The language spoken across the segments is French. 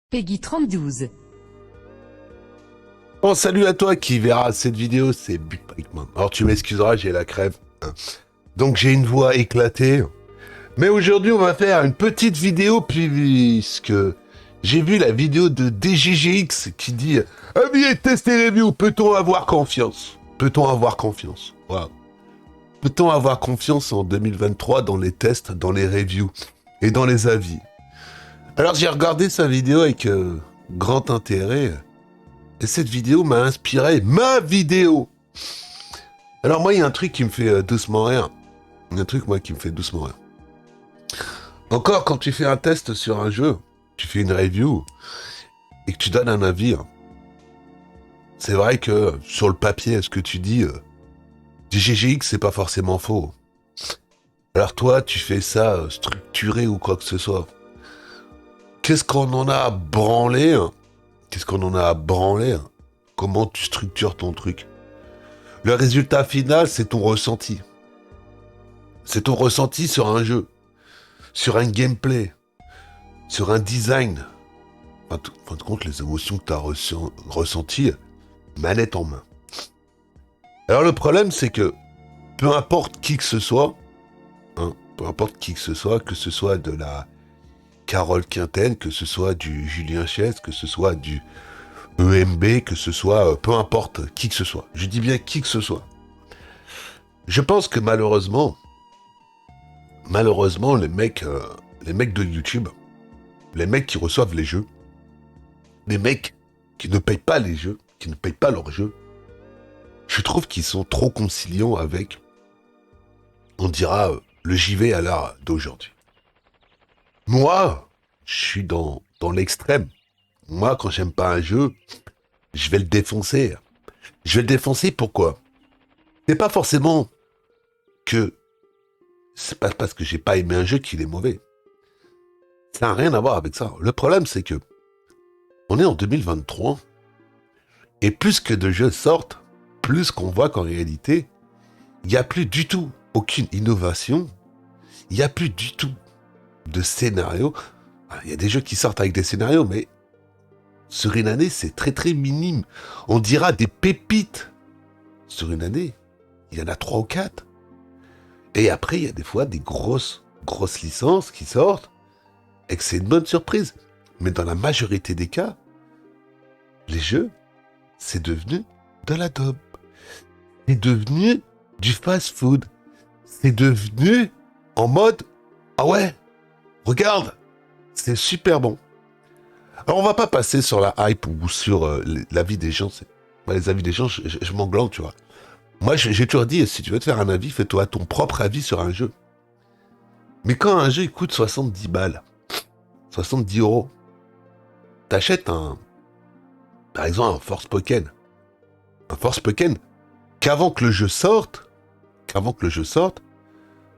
Peggy 3012. Bon, salut à toi qui verra cette vidéo, c'est Big Pikeman. Alors tu m'excuseras, j'ai la crève. Donc j'ai une voix éclatée. Mais aujourd'hui, on va faire une petite vidéo puisque j'ai vu la vidéo de DJGX qui dit Avis et test et review, peut-on avoir confiance? Peut-on avoir confiance? Voilà. Peut-on avoir confiance en 2023 dans les tests, dans les reviews et dans les avis? Alors j'ai regardé sa vidéo avec grand intérêt. Et cette vidéo m'a inspiré ma vidéo. Alors moi, il y a un truc qui me fait doucement rire. Il y a un truc, moi, qui me fait doucement rire. Encore, quand tu fais un test sur un jeu, tu fais une review, et que tu donnes un avis, c'est vrai que, sur le papier, ce que tu dis, du GGX, c'est pas forcément faux. Alors toi, tu fais ça structuré ou quoi que ce soit. Qu'est-ce qu'on en a à branler? Qu'est-ce qu'on en a à branler? Comment tu structures ton truc? Le résultat final, c'est ton ressenti. C'est ton ressenti sur un jeu, sur un gameplay, sur un design. En fin de compte, les émotions que tu as ressenties, manette en main. Alors le problème, c'est que peu importe qui que ce soit, peu importe qui que ce soit de la Carole Quinten, que ce soit du Julien Chess, que ce soit du EMB, que ce soit, peu importe qui que ce soit. Je dis bien qui que ce soit. Je pense que malheureusement, les mecs de YouTube, les mecs qui reçoivent les jeux, les mecs qui ne payent pas les jeux, qui ne payent pas leurs jeux, je trouve qu'ils sont trop conciliants avec, on dira, le JV à l'heure d'aujourd'hui. Moi, je suis dans l'extrême. Moi, quand j'aime pas un jeu, je vais le défoncer. Je vais le défoncer, pourquoi? C'est pas forcément que c'est pas parce que j'ai pas aimé un jeu qu'il est mauvais. Ça n'a rien à voir avec ça. Le problème, c'est que on est en 2023 et plus que de jeux sortent, plus qu'on voit qu'en réalité, il n'y a plus du tout aucune innovation. Il n'y a plus du tout de scénario. Il y a des jeux qui sortent avec des scénarios, mais sur une année, c'est très très minime. On dira des pépites. Sur une année, il y en a 3 ou 4. Et après, il y a des fois des grosses licences qui sortent et que c'est une bonne surprise. Mais dans la majorité des cas, les jeux, c'est devenu de la dope. C'est devenu du fast-food. C'est devenu en mode « Ah ouais, regarde, c'est super bon ». Alors on va pas passer sur la hype ou sur l'avis des gens. Les avis des gens, je m'englanque, tu vois. Moi, j'ai toujours dit, si tu veux te faire un avis, fais-toi ton propre avis sur un jeu. Mais quand un jeu il coûte 70 balles, 70 euros, t'achètes par exemple un Forspoken. Un Forspoken qu'avant que le jeu sorte,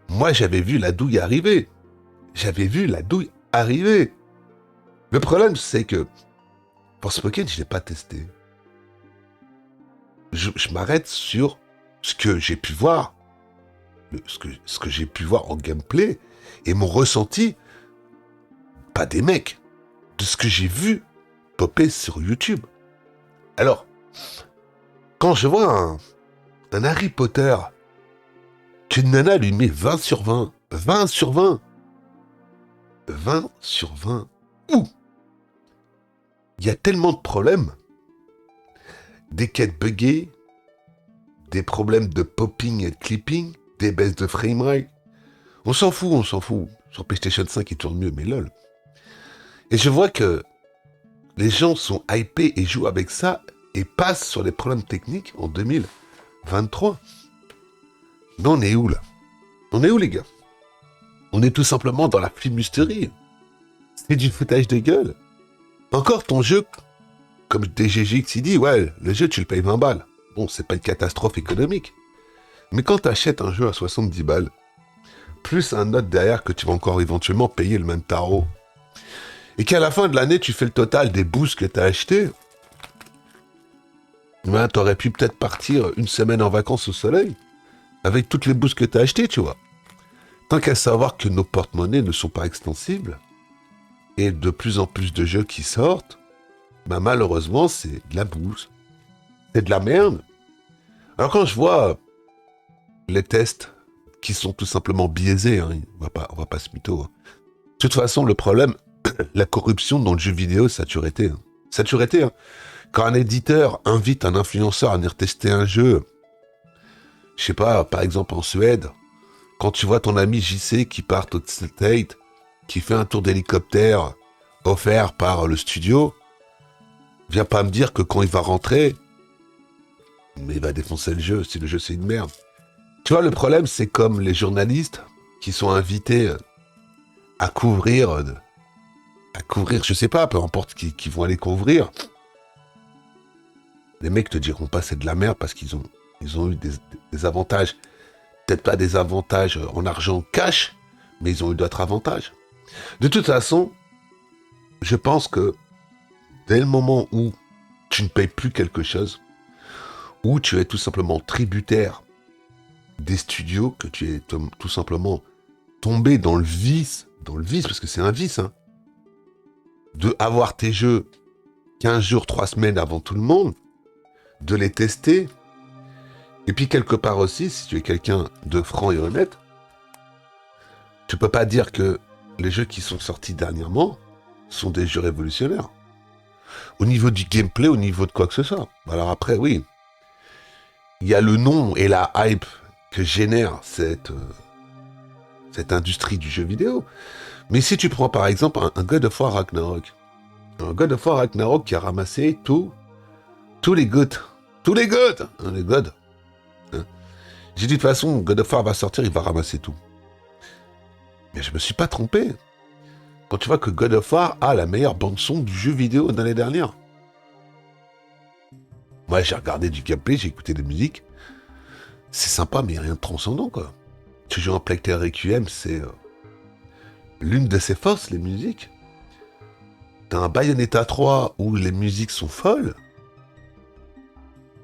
moi j'avais vu la douille arriver. Le problème, c'est que Forspoken, je l'ai pas testé. Je m'arrête sur ce que j'ai pu voir, ce que j'ai pu voir en gameplay et mon ressenti, pas des mecs, de ce que j'ai vu popper sur YouTube. Alors, quand je vois un Harry Potter qu'une nana lui met 20 sur 20, 20 sur 20, 20 sur 20, où il y a tellement de problèmes, des quêtes buggées, des problèmes de popping et de clipping, des baisses de framerate. On s'en fout. Sur PlayStation 5, il tourne mieux, mais lol. Et je vois que les gens sont hypés et jouent avec ça et passent sur les problèmes techniques en 2023. Mais on est où, là? On est où, les gars? On est tout simplement dans la flibusterie. C'est du foutage de gueule. Encore ton jeu, comme DGGX il dit, ouais, le jeu, tu le payes 20 balles. Bon, c'est pas une catastrophe économique. Mais quand tu achètes un jeu à 70 balles, plus un autre derrière que tu vas encore éventuellement payer le même tarot, et qu'à la fin de l'année, tu fais le total des boosts que tu as achetés, ben, tu aurais pu peut-être partir une semaine en vacances au soleil, avec toutes les boosts que tu as achetées, tu vois. Tant qu'à savoir que nos porte-monnaies ne sont pas extensibles, et de plus en plus de jeux qui sortent, bah malheureusement, c'est de la bouse. C'est de la merde. Alors quand je vois les tests qui sont tout simplement biaisés, hein, on va pas se mytho. Hein. De toute façon, le problème, la corruption dans le jeu vidéo, ça a toujours été. Hein. Ça a toujours été. Hein. Quand un éditeur invite un influenceur à venir tester un jeu, je sais pas, par exemple en Suède, quand tu vois ton ami JC qui part au State, qui fait un tour d'hélicoptère offert par le studio, viens pas me dire que quand il va rentrer, mais il va défoncer le jeu, si le jeu c'est une merde. Tu vois, le problème, c'est comme les journalistes qui sont invités à couvrir, je sais pas, peu importe qui vont aller couvrir. Les mecs te diront pas c'est de la merde parce qu'ils ont eu des avantages. Peut-être pas des avantages en argent cash, mais ils ont eu d'autres avantages. De toute façon, je pense que dès le moment où tu ne payes plus quelque chose, où tu es tout simplement tributaire des studios, que tu es tout simplement tombé dans le vice, parce que c'est un vice, hein, de avoir tes jeux 15 jours, 3 semaines avant tout le monde, de les tester, et puis quelque part aussi, si tu es quelqu'un de franc et honnête, tu peux pas dire que les jeux qui sont sortis dernièrement sont des jeux révolutionnaires. Au niveau du gameplay, au niveau de quoi que ce soit. Alors après, oui, il y a le nom et la hype que génère cette industrie du jeu vidéo. Mais si tu prends par exemple un God of War Ragnarok, un God of War Ragnarok qui a ramassé tous les gods, hein, les gods. Hein. J'ai dit de toute façon, God of War va sortir, il va ramasser tout. Mais je me suis pas trompé. Quand tu vois que God of War a la meilleure bande-son du jeu vidéo de l'année dernière. Moi, j'ai regardé du gameplay, j'ai écouté des musiques. C'est sympa, mais rien de transcendant, quoi. Tu joues en Plague Tale Requiem, c'est l'une de ses forces, les musiques. T'as un Bayonetta 3 où les musiques sont folles.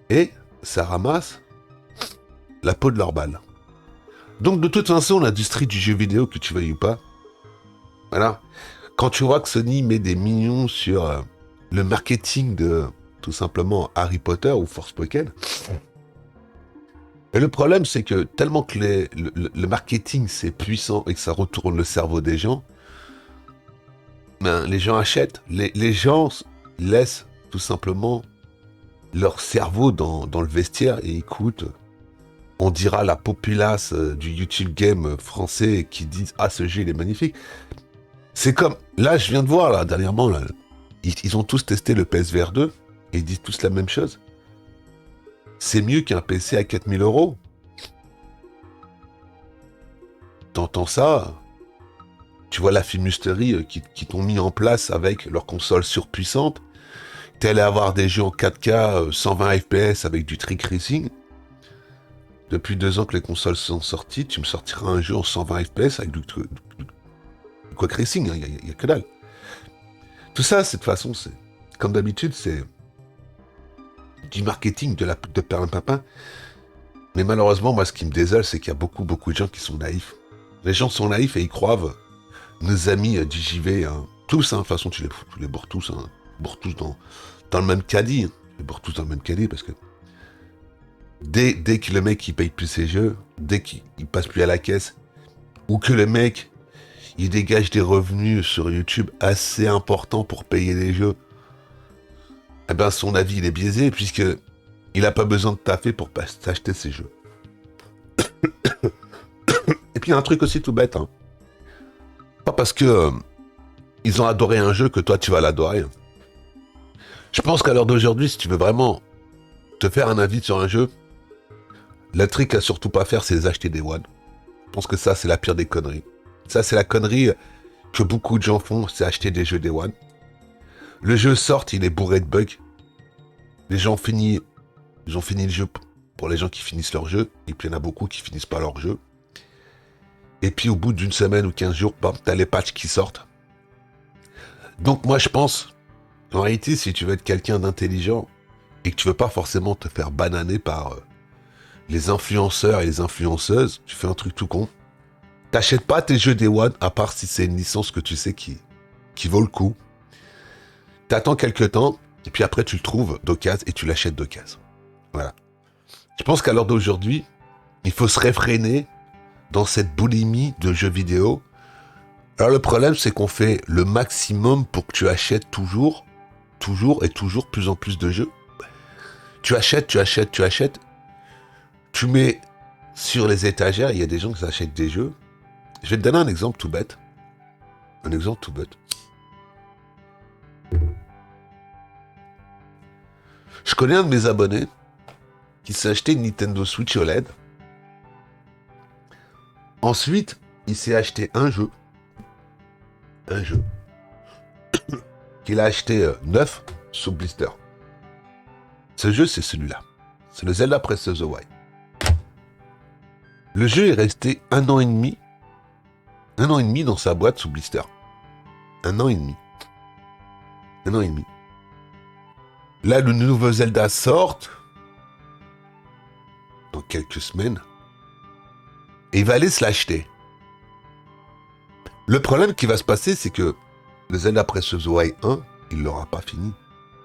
Et ça ramasse la peau de leur balle. Donc, de toute façon, l'industrie du jeu vidéo, que tu veuilles ou pas, voilà. Quand tu vois que Sony met des millions sur le marketing de, tout simplement, Harry Potter ou Forspoken, et le problème, c'est que tellement que le marketing, c'est puissant et que ça retourne le cerveau des gens, ben, les gens achètent. Les gens laissent tout simplement leur cerveau dans le vestiaire et écoutent. On dira la populace du YouTube game français qui disent « Ah, ce jeu, il est magnifique ». C'est comme, là, je viens de voir, là, dernièrement, là, ils ont tous testé le PSVR 2 et ils disent tous la même chose. C'est mieux qu'un PC à 4000 €. T'entends ça, tu vois la fumisterie qui t'ont mis en place avec leur console surpuissante. T'es allé avoir des jeux en 4K, 120 FPS avec du trick racing. Depuis 2 ans que les consoles sont sorties, tu me sortiras un jeu en 120 FPS avec du Quack Racing, il y a que dalle. Tout ça, de toute façon, c'est comme d'habitude, c'est du marketing de perlimpinpin. Mais malheureusement, moi, ce qui me désole, c'est qu'il y a beaucoup de gens qui sont naïfs. Les gens sont naïfs et ils croient, nos amis du JV, hein, tous, hein, de toute façon, tu les bourres tous, hein, bourres tous dans le même caddie. Hein. Tu les bourres tous dans le même caddie parce que dès que le mec il paye plus ses jeux, dès qu'il passe plus à la caisse, ou que le mec il dégage des revenus sur YouTube assez importants pour payer les jeux, eh ben son avis il est biaisé puisque il n'a pas besoin de taffer pour s'acheter ses jeux. Et puis il y a un truc aussi tout bête, hein. Pas parce que ils ont adoré un jeu que toi tu vas l'adorer. Je pense qu'à l'heure d'aujourd'hui, si tu veux vraiment te faire un avis sur un jeu, le truc à surtout pas faire, c'est acheter des One. Je pense que ça, c'est la pire des conneries. Ça, c'est la connerie que beaucoup de gens font, c'est acheter des jeux Day One. Le jeu sort, il est bourré de bugs. Les gens ont fini le jeu pour les gens qui finissent leur jeu, et puis il y en a beaucoup qui finissent pas leur jeu. Et puis au bout d'une semaine ou 15 jours, bam, t'as les patchs qui sortent. Donc moi, je pense, en réalité, si tu veux être quelqu'un d'intelligent, et que tu veux pas forcément te faire bananer par les influenceurs et les influenceuses, tu fais un truc tout con. T'achètes pas tes jeux Day One, à part si c'est une licence que tu sais qui qui vaut le coup. T'attends quelques temps, et puis après tu le trouves d'occasion et tu l'achètes d'occasion. Voilà. Je pense qu'à l'heure d'aujourd'hui, il faut se réfréner dans cette boulimie de jeux vidéo. Alors le problème, c'est qu'on fait le maximum pour que tu achètes toujours plus en plus de jeux. Tu achètes. Tu mets sur les étagères, il y a des gens qui achètent des jeux. Je vais te donner un exemple tout bête. Je connais un de mes abonnés qui s'est acheté une Nintendo Switch OLED. Ensuite, il s'est acheté un jeu qu'il a acheté neuf sous blister. Ce jeu, c'est celui-là. C'est le Zelda Breath of the Wild. Le jeu est resté 1 an et demi dans sa boîte sous blister. 1 an et demi. Là, le nouveau Zelda sort dans quelques semaines et il va aller se l'acheter. Le problème qui va se passer, c'est que le Zelda Breath of the Wild 1, il l'aura pas fini.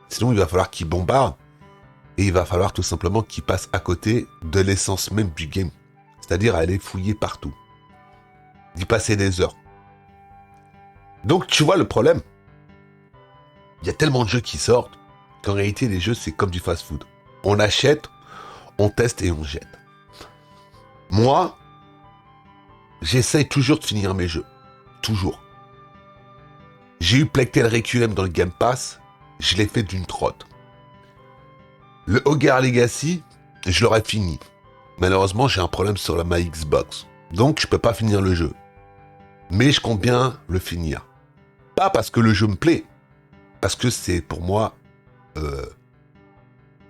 Sinon, il va falloir qu'il bombarde et il va falloir tout simplement qu'il passe à côté de l'essence même du game. C'est-à-dire aller fouiller partout. D'y passer des heures. Donc, tu vois le problème. Il y a tellement de jeux qui sortent qu'en réalité, les jeux, c'est comme du fast-food. On achète, on teste et on jette. Moi, j'essaye toujours de finir mes jeux. Toujours. J'ai eu Plague Tale Requiem dans le Game Pass, je l'ai fait d'une trotte. Le Hogwarts Legacy, je l'aurais fini. Malheureusement, j'ai un problème sur ma Xbox. Donc, je peux pas finir le jeu. Mais je compte bien le finir. Pas parce que le jeu me plaît. Parce que c'est pour moi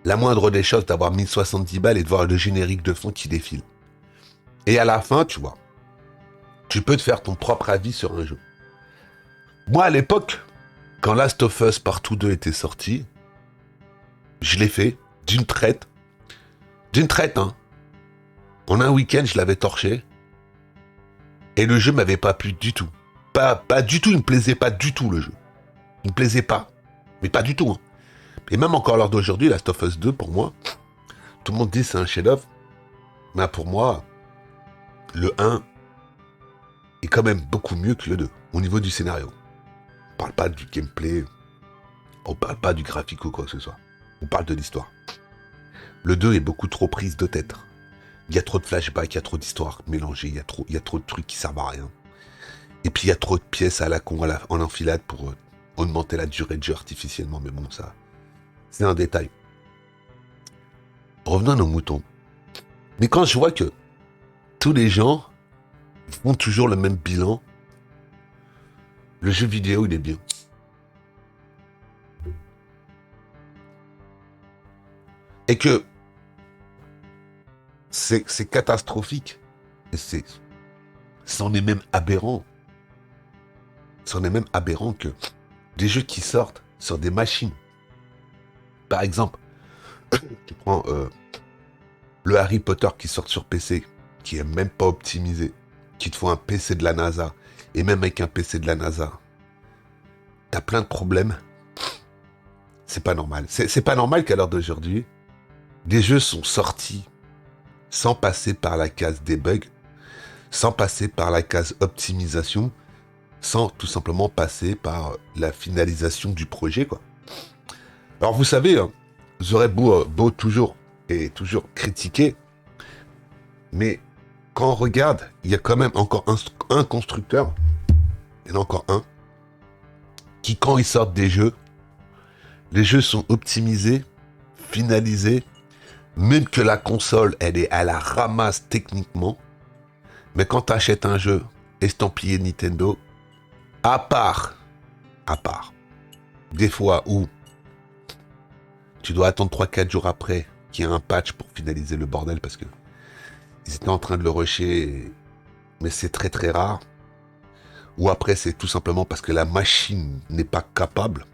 la moindre des choses d'avoir 1070 balles et de voir le générique de fond qui défile. Et à la fin, tu vois, tu peux te faire ton propre avis sur un jeu. Moi, à l'époque, quand Last of Us Part 2 était sorti, je l'ai fait d'une traite. Hein. En un week-end, je l'avais torché. Et le jeu m'avait pas plu du tout. Pas du tout, il me plaisait pas du tout, le jeu. Il me plaisait pas. Mais pas du tout. Hein. Et même encore lors d'aujourd'hui, Last of Us 2, pour moi, tout le monde dit c'est un chef-d'œuvre. Mais pour moi, le 1 est quand même beaucoup mieux que le 2, au niveau du scénario. On parle pas du gameplay, on parle pas du graphique ou quoi que ce soit. On parle de l'histoire. Le 2 est beaucoup trop prise de tête. Il y a trop de flashbacks, il y a trop d'histoires mélangées, il y a trop de trucs qui servent à rien. Et puis il y a trop de pièces à la con, en enfilade pour augmenter la durée de jeu artificiellement. Mais bon, ça, c'est un détail. Revenons à nos moutons. Mais quand je vois que tous les gens font toujours le même bilan, le jeu vidéo, il est bien. Et que c'est catastrophique. Et c'en est même aberrant. C'en est même aberrant que des jeux qui sortent sur des machines. Par exemple, tu prends le Harry Potter qui sort sur PC, qui est même pas optimisé, qui te faut un PC de la NASA, et même avec un PC de la NASA, t'as plein de problèmes. C'est pas normal. C'est pas normal qu'à l'heure d'aujourd'hui, des jeux sont sortis sans passer par la case debug, sans passer par la case optimisation, sans tout simplement passer par la finalisation du projet, quoi. Alors vous savez, vous aurez beau toujours critiquer, mais quand on regarde, il y a quand même encore un constructeur, il y en a encore un, qui quand ils sortent des jeux, les jeux sont optimisés, finalisés, même que la console, elle est à la ramasse techniquement, mais quand tu achètes un jeu estampillé Nintendo, à part, des fois où tu dois attendre 3-4 jours après qu'il y ait un patch pour finaliser le bordel parce que ils étaient en train de le rusher, mais c'est très très rare. Ou après c'est tout simplement parce que la machine n'est pas capable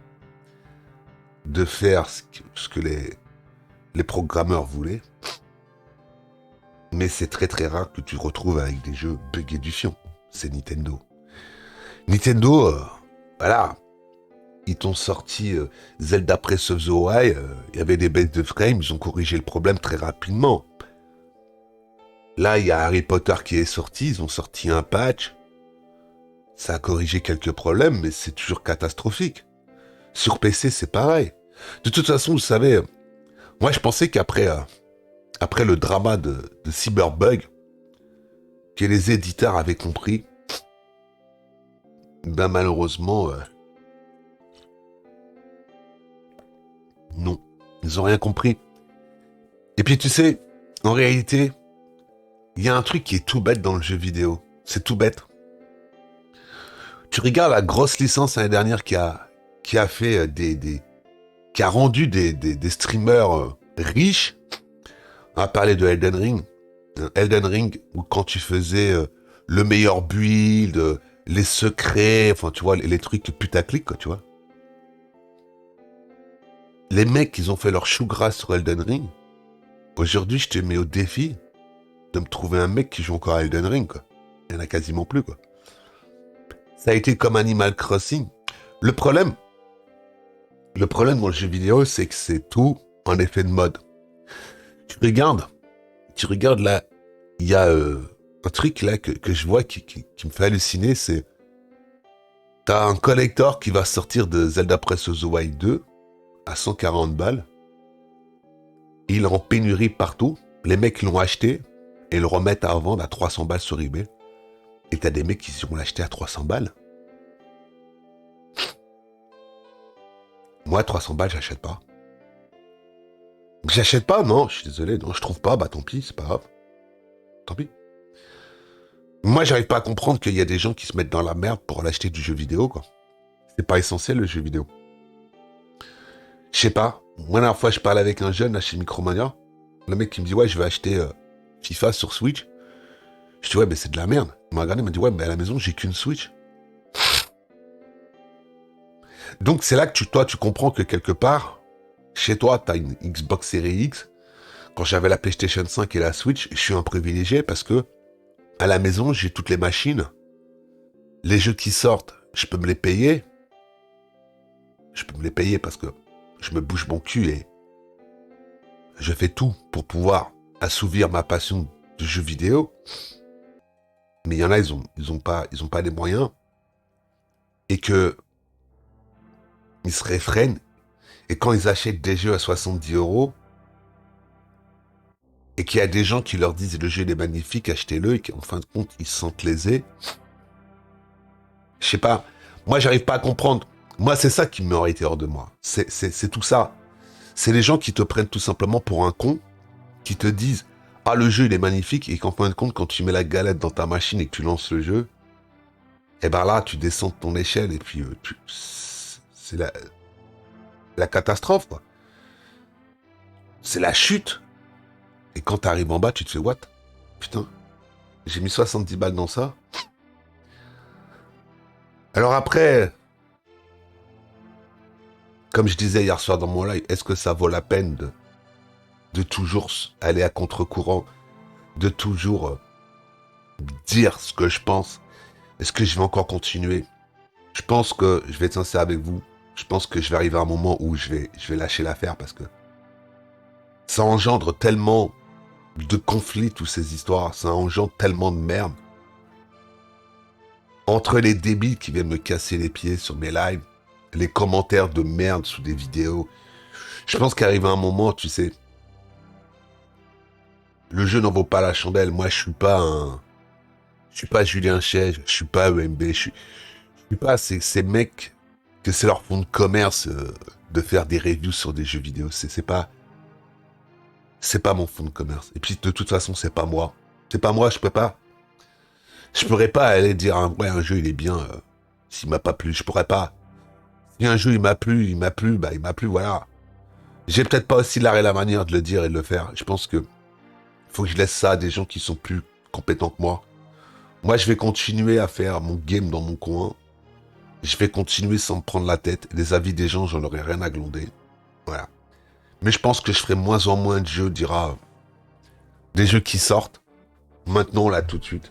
de faire ce que les programmeurs voulaient. Mais c'est très très rare que tu retrouves avec des jeux buggés du fion. C'est Nintendo. Nintendo, Voilà, ils t'ont sorti Zelda Breath of the Wild, il y avait des baisses de frame, ils ont corrigé le problème très rapidement. Là, il y a Harry Potter qui est sorti, ils ont sorti un patch. Ça a corrigé quelques problèmes, mais c'est toujours catastrophique. Sur PC, c'est pareil. De toute façon, vous savez, moi je pensais qu'après après le drama de Cyberbug, que les éditeurs avaient compris, ben malheureusement, non. Ils ont rien compris. Et puis tu sais, en réalité, il y a un truc qui est tout bête dans le jeu vidéo. C'est tout bête. Tu regardes la grosse licence l'année dernière qui a fait qui a rendu des streamers riches. On va parler de Elden Ring. Elden Ring, où quand tu faisais le meilleur build, les secrets, enfin tu vois, les trucs putaclic, quoi, tu vois. Les mecs, ils ont fait leur chou gras sur Elden Ring. Aujourd'hui, je te mets au défi de me trouver un mec qui joue encore à Elden Ring, quoi. Il y en a quasiment plus, quoi. Ça a été comme Animal Crossing. Le problème dans le jeu vidéo, c'est que c'est tout en effet de mode. Tu regardes là, il y a un truc là que je vois qui me fait halluciner, c'est t'as un collector qui va sortir de Zelda Breath of the Wild 2 à 140 balles. Il est en pénurie partout. Les mecs l'ont acheté et le remettent à vendre à 300 balles sur eBay. Et t'as des mecs qui vont l'acheter à 300 balles. Moi, 300 balles, j'achète pas. J'achète pas, non, je suis désolé, non, je trouve pas, bah tant pis, c'est pas grave. Tant pis. Moi, j'arrive pas à comprendre qu'il y a des gens qui se mettent dans la merde pour l'acheter du jeu vidéo, quoi. C'est pas essentiel, le jeu vidéo. Je sais pas. Moi, la dernière fois, je parlais avec un jeune là, chez Micromania. Le mec qui me dit, ouais, je vais acheter FIFA sur Switch. Je dis, ouais, mais c'est de la merde. Il m'a regardé, il m'a dit, ouais, mais à la maison, j'ai qu'une Switch. Donc, c'est là que toi, tu comprends que quelque part, chez toi, t'as une Xbox Series X. Quand j'avais la PlayStation 5 et la Switch, je suis un privilégié parce que à la maison, j'ai toutes les machines. Les jeux qui sortent, je peux me les payer. Je peux me les payer parce que je me bouge mon cul et je fais tout pour pouvoir assouvir ma passion de jeux vidéo. Mais il y en a, ils ont pas les moyens. Et que ils se réfrènent. Et quand ils achètent des jeux à 70 €, et qu'il y a des gens qui leur disent le jeu il est magnifique, achetez-le, et qu'en fin de compte, ils se sentent lésés. Je sais pas. Moi, j'arrive pas à comprendre. Moi, c'est ça qui m'aurait été hors de moi. C'est tout ça. C'est les gens qui te prennent tout simplement pour un con, qui te disent ah, le jeu il est magnifique, et qu'en fin de compte, quand tu mets la galette dans ta machine et que tu lances le jeu, et ben là, tu descends de ton échelle, et puis c'est la catastrophe, quoi. C'est la chute. Et quand t'arrives en bas, tu te fais what? Putain, j'ai mis 70 balles dans ça. Alors après, comme je disais hier soir dans mon live, est-ce que ça vaut la peine de toujours aller à contre-courant, de toujours dire ce que je pense? Est-ce que je vais encore continuer? Je pense que, je vais être sincère avec vous, je pense que je vais arriver à un moment où je vais lâcher l'affaire parce que ça engendre tellement de conflits, toutes ces histoires, ça engendre tellement de merde. Entre les débiles qui viennent me casser les pieds sur mes lives, les commentaires de merde sous des vidéos, je pense qu'arrive un moment, tu sais, le jeu n'en vaut pas la chandelle. Moi, je suis pas Julien Chège, je suis pas EMB, je suis pas ces mecs que c'est leur fond de commerce de faire des reviews sur des jeux vidéo. C'est pas mon fond de commerce. Et puis de toute façon, c'est pas moi. C'est pas moi, je pourrais pas aller dire ouais, un jeu il est bien s'il m'a pas plu. Je pourrais pas. Si un jeu il m'a plu, bah il m'a plu, voilà. J'ai peut-être pas aussi l'art et la manière de le dire et de le faire. Je pense que faut que je laisse ça à des gens qui sont plus compétents que moi. Moi, je vais continuer à faire mon game dans mon coin. Je vais continuer sans me prendre la tête. Les avis des gens, j'en aurai rien à glonder. Voilà. Mais je pense que je ferai moins en moins de jeux, dira des jeux qui sortent. Maintenant, là, tout de suite.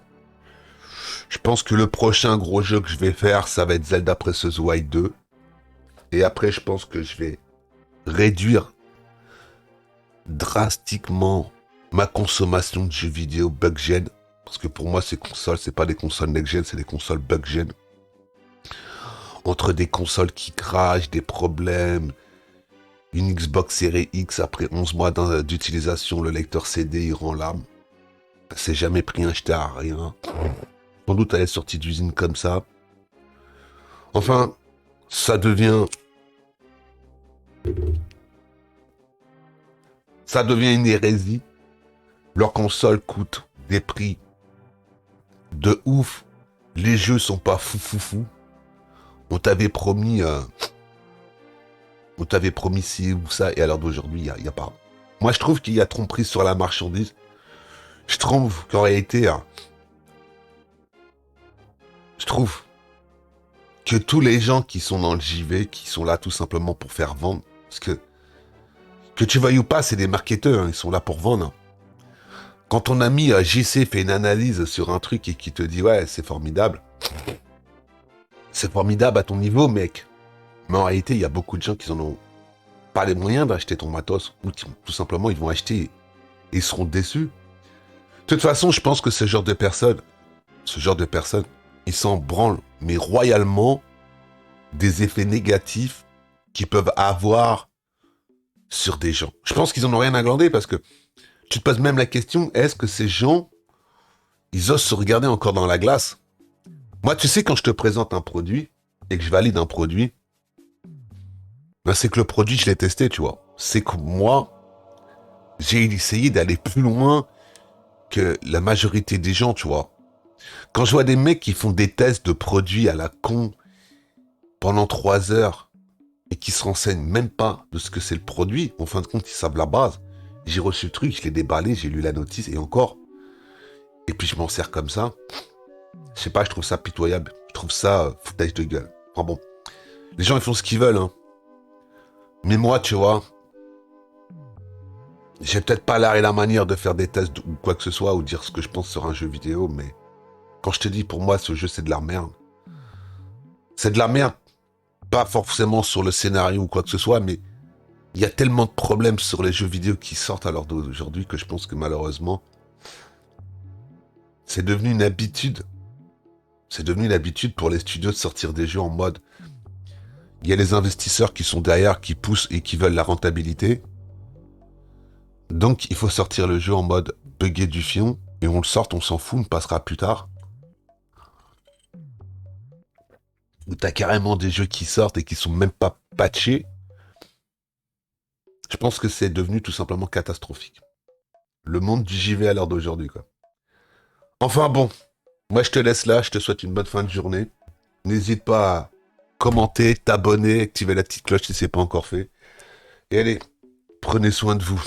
Je pense que le prochain gros jeu que je vais faire, ça va être Zelda Breath of the Wild 2. Et après, je pense que je vais réduire drastiquement ma consommation de jeux vidéo bug-gen. Parce que pour moi, ces consoles, c'est pas des consoles next-gen, c'est des consoles bug-gen. Entre des consoles qui crachent, des problèmes, une Xbox Series X après 11 mois d'utilisation, le lecteur CD, il rend l'âme. C'est jamais pris un jeté à rien. Sans doute elle est sortie d'usine comme ça. Enfin, ça devient... Ça devient une hérésie. Leurs consoles coûtent des prix de ouf. Les jeux sont pas fou. On t'avait promis... On t'avait promis ci ou ça, et à l'heure d'aujourd'hui, il y a pas. Moi, je trouve qu'il y a tromperie sur la marchandise. Je trouve qu'en réalité... Je trouve que tous les gens qui sont dans le JV, qui sont là tout simplement pour faire vendre, parce que tu veuilles ou pas, c'est des marketeurs, hein, ils sont là pour vendre. Quand ton ami JC fait une analyse sur un truc et qui te dit ouais, c'est formidable à ton niveau, mec. Mais en réalité, il y a beaucoup de gens qui en ont pas les moyens d'acheter ton matos, ou qui, tout simplement, ils vont acheter et ils seront déçus. De toute façon, je pense que ce genre de personnes, ils s'en branlent, mais royalement, des effets négatifs qu'ils peuvent avoir sur des gens. Je pense qu'ils en ont rien à glander parce que tu te poses même la question, est-ce que ces gens, ils osent se regarder encore dans la glace? Moi, tu sais, quand je te présente un produit et que je valide un produit, ben c'est que le produit, je l'ai testé, tu vois. C'est que moi, j'ai essayé d'aller plus loin que la majorité des gens, tu vois. Quand je vois des mecs qui font des tests de produits à la con pendant 3 heures et qui se renseignent même pas de ce que c'est le produit, en fin de compte, ils savent la base. J'ai reçu le truc, je l'ai déballé, j'ai lu la notice et encore. Et puis je m'en sers comme ça. Je sais pas, je trouve ça pitoyable. Je trouve ça foutage de gueule. Enfin bon, les gens ils font ce qu'ils veulent, hein. Mais moi, tu vois, j'ai peut-être pas l'art et la manière de faire des tests ou quoi que ce soit, ou dire ce que je pense sur un jeu vidéo, mais quand je te dis pour moi ce jeu c'est de la merde. C'est de la merde. Pas forcément sur le scénario ou quoi que ce soit, mais il y a tellement de problèmes sur les jeux vidéo qui sortent à l'heure d'aujourd'hui que je pense que malheureusement, c'est devenu une habitude. C'est devenu une habitude pour les studios de sortir des jeux en mode... Il y a les investisseurs qui sont derrière, qui poussent et qui veulent la rentabilité. Donc il faut sortir le jeu en mode buggé du fion, et on le sort, on s'en fout, on passera plus tard. Où t'as carrément des jeux qui sortent et qui sont même pas patchés. Je pense que c'est devenu tout simplement catastrophique. Le monde du JV à l'heure d'aujourd'hui, quoi. Enfin bon, moi je te laisse là, je te souhaite une bonne fin de journée. N'hésite pas à commenter, t'abonner, activer la petite cloche si c'est pas encore fait. Et allez, prenez soin de vous.